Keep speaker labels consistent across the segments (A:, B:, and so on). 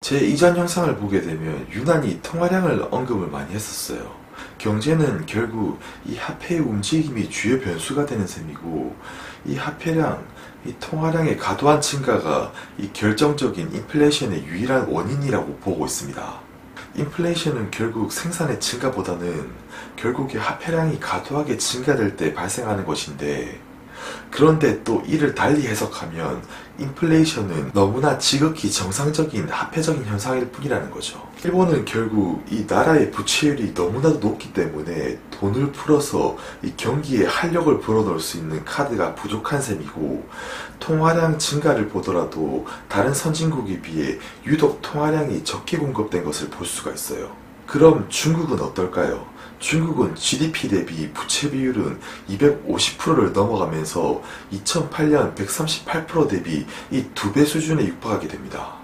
A: 제 이전 영상을 보게 되면 유난히 통화량을 언급을 많이 했었어요. 경제는 결국 이 화폐의 움직임이 주요 변수가 되는 셈이고, 이 화폐량, 이 통화량의 과도한 증가가 이 결정적인 인플레이션의 유일한 원인이라고 보고 있습니다. 인플레이션은 결국 생산의 증가보다는 결국에 화폐량이 과도하게 증가될 때 발생하는 것인데, 그런데 또 이를 달리 해석하면 인플레이션은 너무나 지극히 정상적인 화폐적인 현상일 뿐이라는 거죠. 일본은 결국 이 나라의 부채율이 너무나도 높기 때문에 돈을 풀어서 이 경기에 활력을 불어넣을 수 있는 카드가 부족한 셈이고, 통화량 증가를 보더라도 다른 선진국에 비해 유독 통화량이 적게 공급된 것을 볼 수가 있어요. 그럼 중국은 어떨까요? 중국은 GDP 대비 부채 비율은 250%를 넘어가면서 2008년 138% 대비 이 2배 수준에 육박하게 됩니다.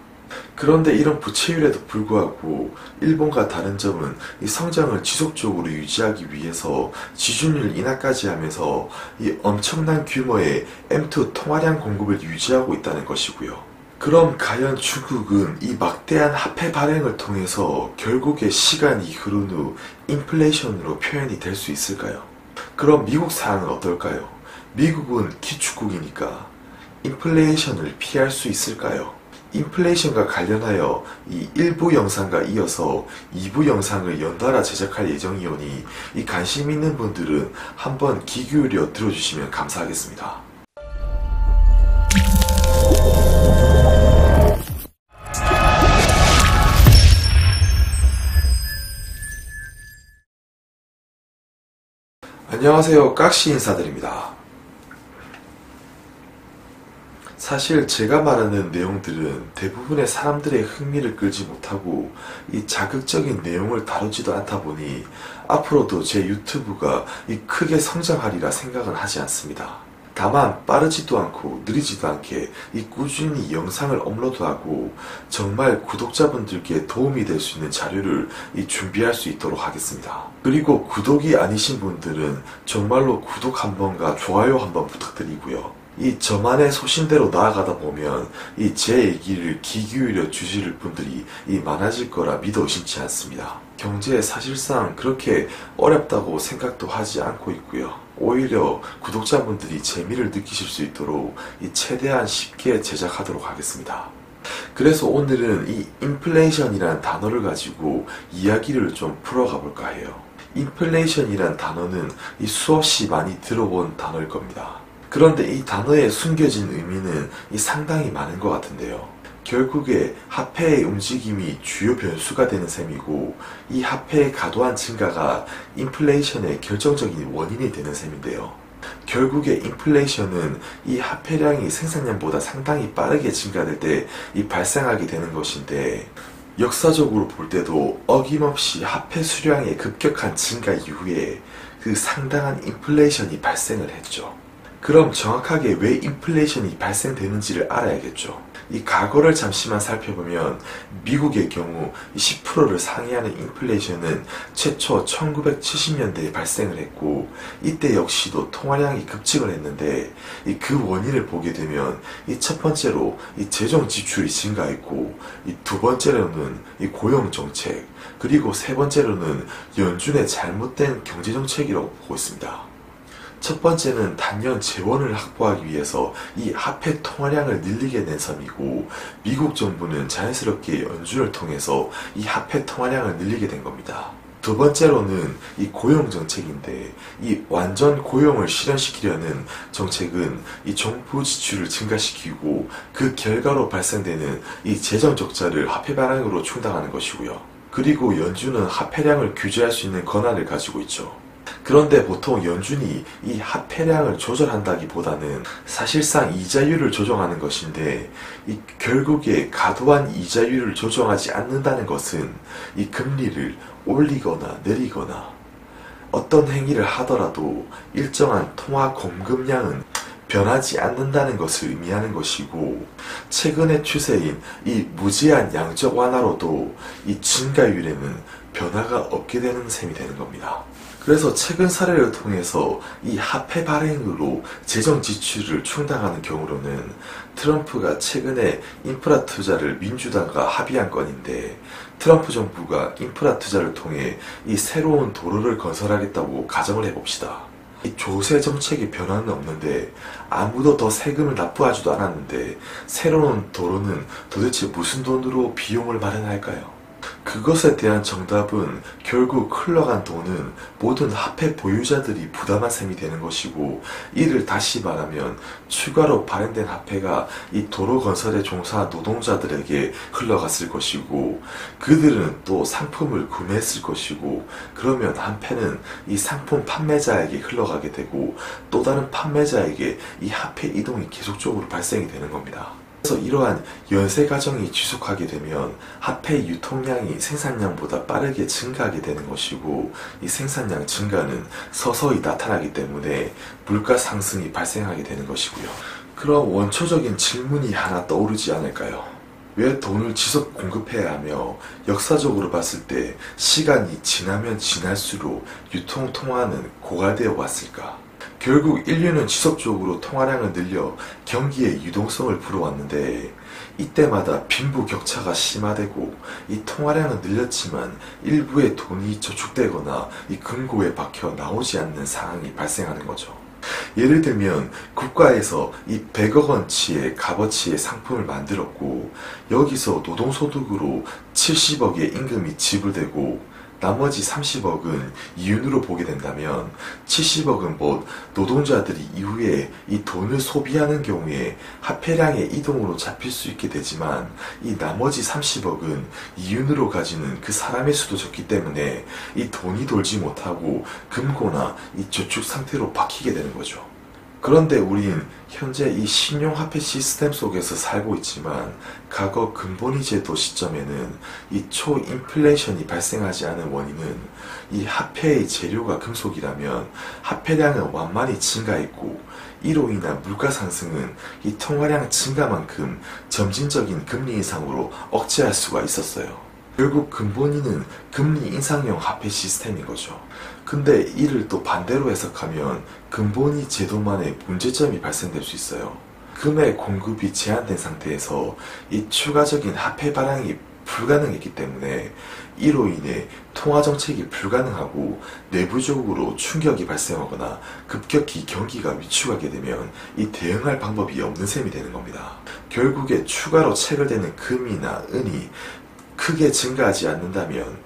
A: 그런데 이런 부채율에도 불구하고 일본과 다른 점은 이 성장을 지속적으로 유지하기 위해서 지준율 인하까지 하면서 이 엄청난 규모의 M2 통화량 공급을 유지하고 있다는 것이고요. 그럼 과연 중국은 이 막대한 화폐 발행을 통해서 결국에 시간이 흐른 후 인플레이션으로 표현이 될 수 있을까요? 그럼 미국 사안은 어떨까요? 미국은 기축국이니까 인플레이션을 피할 수 있을까요? 인플레이션과 관련하여 이 1부 영상과 이어서 2부 영상을 연달아 제작할 예정이오니 이 관심 있는 분들은 한번 귀 기울여 들어주시면 감사하겠습니다. 안녕하세요. 깍시 인사드립니다. 사실 제가 말하는 내용들은 대부분의 사람들의 흥미를 끌지 못하고 이 자극적인 내용을 다루지도 않다 보니 앞으로도 제 유튜브가 이 크게 성장하리라 생각은 하지 않습니다. 다만 빠르지도 않고 느리지도 않게 이 꾸준히 영상을 업로드하고 정말 구독자분들께 도움이 될 수 있는 자료를 준비할 수 있도록 하겠습니다. 그리고 구독이 아니신 분들은 정말로 구독 한 번과 좋아요 한번 부탁드리고요. 이 저만의 소신대로 나아가다 보면 이 제 얘기를 귀 기울여 주실 분들이 많아질 거라 믿어 의심치 않습니다. 경제 사실상 그렇게 어렵다고 생각도 하지 않고 있고요. 오히려 구독자분들이 재미를 느끼실 수 있도록 최대한 쉽게 제작하도록 하겠습니다. 그래서 오늘은 이 인플레이션이라는 단어를 가지고 이야기를 좀 풀어가 볼까 해요. 인플레이션이란 단어는 수없이 많이 들어본 단어일 겁니다. 그런데 이 단어에 숨겨진 의미는 상당히 많은 것 같은데요. 결국에 화폐의 움직임이 주요 변수가 되는 셈이고, 이 화폐의 과도한 증가가 인플레이션의 결정적인 원인이 되는 셈인데요. 결국에 인플레이션은 이 화폐량이 생산량보다 상당히 빠르게 증가될 때 발생하게 되는 것인데, 역사적으로 볼 때도 어김없이 화폐 수량의 급격한 증가 이후에 그 상당한 인플레이션이 발생을 했죠. 그럼 정확하게 왜 인플레이션이 발생되는지를 알아야겠죠. 이 과거를 잠시만 살펴보면 미국의 경우 10%를 상회하는 인플레이션은 최초 1970년대에 발생을 했고, 이때 역시도 통화량이 급증을 했는데 그 원인을 보게 되면 첫 번째로 재정 지출이 증가했고, 두 번째로는 고용 정책, 그리고 세 번째로는 연준의 잘못된 경제 정책이라고 보고 있습니다. 첫 번째는 단연 재원을 확보하기 위해서 이 화폐 통화량을 늘리게 된 셈이고, 미국 정부는 자연스럽게 연준을 통해서 이 화폐 통화량을 늘리게 된 겁니다. 두 번째로는 고용 정책인데, 완전 고용을 실현시키려는 정책은 정부 지출을 증가시키고, 그 결과로 발생되는 재정 적자를 화폐 발행으로 충당하는 것이고요. 그리고 연준은 화폐량을 규제할 수 있는 권한을 가지고 있죠. 그런데 보통 연준이 이 화폐량을 조절한다기보다는 사실상 이자율을 조정하는 것인데, 결국에 과도한 이자율을 조정하지 않는다는 것은 이 금리를 올리거나 내리거나 어떤 행위를 하더라도 일정한 통화 공급량은 변하지 않는다는 것을 의미하는 것이고, 최근의 추세인 무제한 양적 완화로도 증가율에는 변화가 없게 되는 셈이 되는 겁니다. 그래서 최근 사례를 통해서 이 화폐 발행으로 재정 지출을 충당하는 경우로는 트럼프가 최근에 인프라 투자를 민주당과 합의한 건인데, 트럼프 정부가 인프라 투자를 통해 이 새로운 도로를 건설하겠다고 가정을 해봅시다. 이 조세 정책의 변화는 없는데 아무도 더 세금을 납부하지도 않았는데 새로운 도로는 도대체 무슨 돈으로 비용을 마련할까요? 그것에 대한 정답은 결국 흘러간 돈은 모든 화폐 보유자들이 부담한 셈이 되는 것이고, 이를 다시 말하면 추가로 발행된 화폐가 이 도로 건설에 종사한 노동자들에게 흘러갔을 것이고, 그들은 또 상품을 구매했을 것이고, 그러면 한패는 이 상품 판매자에게 흘러가게 되고 또 다른 판매자에게 이 화폐 이동이 계속적으로 발생이 되는 겁니다. 그래서 이러한 연쇄 과정이 지속하게 되면 화폐 유통량이 생산량보다 빠르게 증가하게 되는 것이고, 이 생산량 증가는 서서히 나타나기 때문에 물가 상승이 발생하게 되는 것이고요. 그럼 원초적인 질문이 하나 떠오르지 않을까요? 왜 돈을 지속 공급해야 하며 역사적으로 봤을 때 시간이 지나면 지날수록 유통 통화는 고갈되어 왔을까? 결국 인류는 지속적으로 통화량을 늘려 경기의 유동성을 불어왔는데, 이때마다 빈부격차가 심화되고 이 통화량은 늘렸지만 일부의 돈이 저축되거나 이 금고에 박혀 나오지 않는 상황이 발생하는 거죠. 예를 들면 국가에서 이 100억 원치의 값어치의 상품을 만들었고, 여기서 노동소득으로 70억의 임금이 지불되고 나머지 30억은 이윤으로 보게 된다면, 70억은 뭐 노동자들이 이후에 이 돈을 소비하는 경우에 화폐량의 이동으로 잡힐 수 있게 되지만, 이 나머지 30억은 이윤으로 가지는 그 사람의 수도 적기 때문에 이 돈이 돌지 못하고 금고나 이 저축 상태로 박히게 되는 거죠. 그런데 우린 현재 이 신용화폐 시스템 속에서 살고 있지만, 과거 근본위 제도 시점에는 이 초인플레이션이 발생하지 않은 원인은 이 화폐의 재료가 금속이라면 화폐량은 완만히 증가했고, 이로 인한 물가 상승은 이 통화량 증가만큼 점진적인 금리 인상으로 억제할 수가 있었어요. 결국 근본위는 금리 인상형 화폐 시스템인 거죠. 근데 이를 또 반대로 해석하면 근본위 제도만의 문제점이 발생될 수 있어요. 금의 공급이 제한된 상태에서 이 추가적인 화폐 발행이 불가능했기 때문에 이로 인해 통화정책이 불가능하고 내부적으로 충격이 발생하거나 급격히 경기가 위축하게 되면 이 대응할 방법이 없는 셈이 되는 겁니다. 결국에 추가로 체결되는 금이나 은이 크게 증가하지 않는다면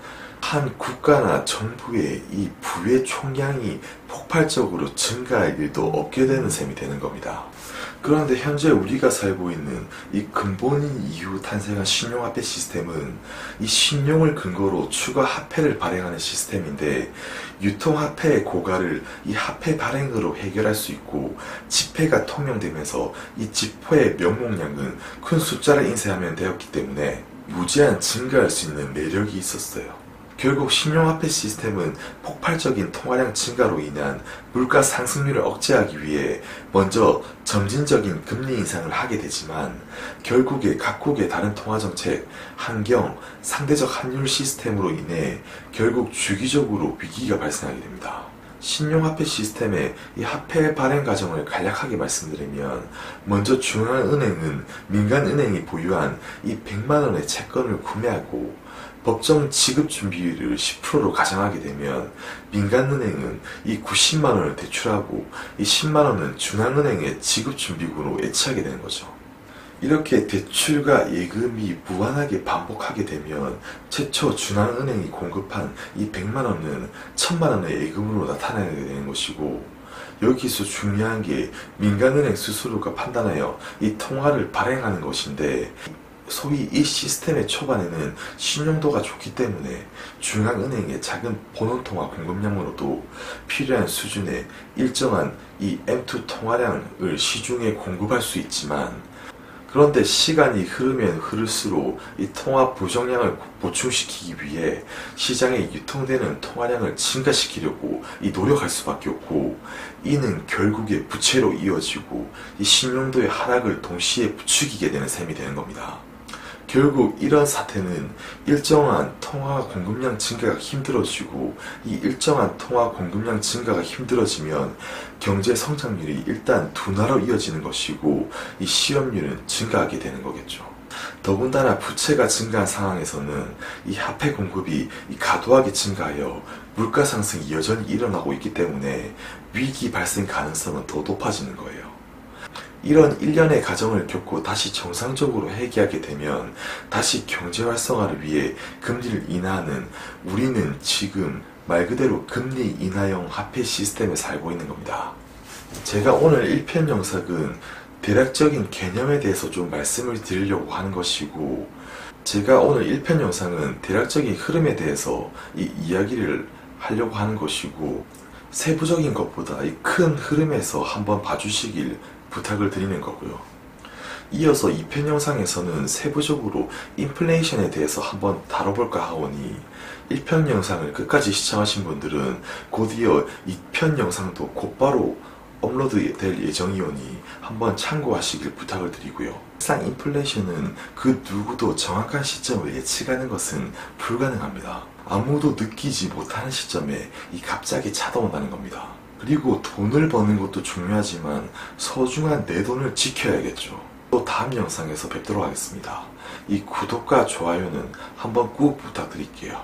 A: 한 국가나 정부의 이 부의 총량이 폭발적으로 증가할 일도 없게 되는 셈이 되는 겁니다. 그런데 현재 우리가 살고 있는 이 근본인 이후 탄생한 신용화폐 시스템은 이 신용을 근거로 추가 화폐를 발행하는 시스템인데, 유통화폐의 고갈을 이 화폐 발행으로 해결할 수 있고, 지폐가 통용되면서 이 지폐의 명목량은 큰 숫자를 인쇄하면 되었기 때문에 무제한 증가할 수 있는 매력이 있었어요. 결국 신용화폐 시스템은 폭발적인 통화량 증가로 인한 물가 상승률을 억제하기 위해 먼저 점진적인 금리 인상을 하게 되지만, 결국에 각국의 다른 통화정책, 환경, 상대적 환율 시스템으로 인해 결국 주기적으로 위기가 발생하게 됩니다. 신용화폐 시스템의 이 화폐 발행 과정을 간략하게 말씀드리면, 먼저 중앙은행은 민간은행이 보유한 이 100만원의 채권을 구매하고 법정 지급 준비율을 10%로 가정하게 되면, 민간은행은 이 90만원을 대출하고 이 10만원은 중앙은행의 지급 준비금으로 예치하게 되는 거죠. 이렇게 대출과 예금이 무한하게 반복하게 되면 최초 중앙은행이 공급한 이 100만원은 1000만원의 예금으로 나타나게 되는 것이고, 여기서 중요한 게 민간은행 스스로가 판단하여 이 통화를 발행하는 것인데, 소위 이 시스템의 초반에는 신용도가 좋기 때문에 중앙은행의 작은 본원통화 공급량으로도 필요한 수준의 일정한 이 M2 통화량을 시중에 공급할 수 있지만, 그런데 시간이 흐르면 흐를수록 이 통화 부정량을 보충시키기 위해 시장에 유통되는 통화량을 증가시키려고 이 노력할 수밖에 없고, 이는 결국에 부채로 이어지고 이 신용도의 하락을 동시에 부추기게 되는 셈이 되는 겁니다. 결국 이런 사태는 일정한 통화 공급량 증가가 힘들어지고, 이 일정한 통화 공급량 증가가 힘들어지면 경제 성장률이 일단 둔화로 이어지는 것이고, 이 실업률은 증가하게 되는 거겠죠. 더군다나 부채가 증가한 상황에서는 이 화폐 공급이 과도하게 증가하여 물가 상승이 여전히 일어나고 있기 때문에 위기 발생 가능성은 더 높아지는 거예요. 이런 일련의 과정을 겪고 다시 정상적으로 회귀하게 되면 다시 경제 활성화를 위해 금리를 인하하는, 우리는 지금 말 그대로 금리 인하형 화폐 시스템에 살고 있는 겁니다. 제가 오늘 1편 영상은 대략적인 개념에 대해서 좀 말씀을 드리려고 하는 것이고, 제가 오늘 1편 영상은 대략적인 흐름에 대해서 이 이야기를 하려고 하는 것이고, 세부적인 것보다 이 큰 흐름에서 한번 봐주시길 부탁을 드리는 거고요. 이어서 2편 영상에서는 세부적으로 인플레이션에 대해서 한번 다뤄볼까 하오니, 1편 영상을 끝까지 시청하신 분들은 곧이어 2편 영상도 곧바로 업로드 될 예정이오니 한번 참고하시길 부탁을 드리고요. 실상 인플레이션은 그 누구도 정확한 시점을 예측하는 것은 불가능합니다. 아무도 느끼지 못하는 시점에 갑자기 찾아온다는 겁니다. 그리고 돈을 버는 것도 중요하지만 소중한 내 돈을 지켜야겠죠. 또 다음 영상에서 뵙도록 하겠습니다. 이 구독과 좋아요는 한번 꼭 부탁드릴게요.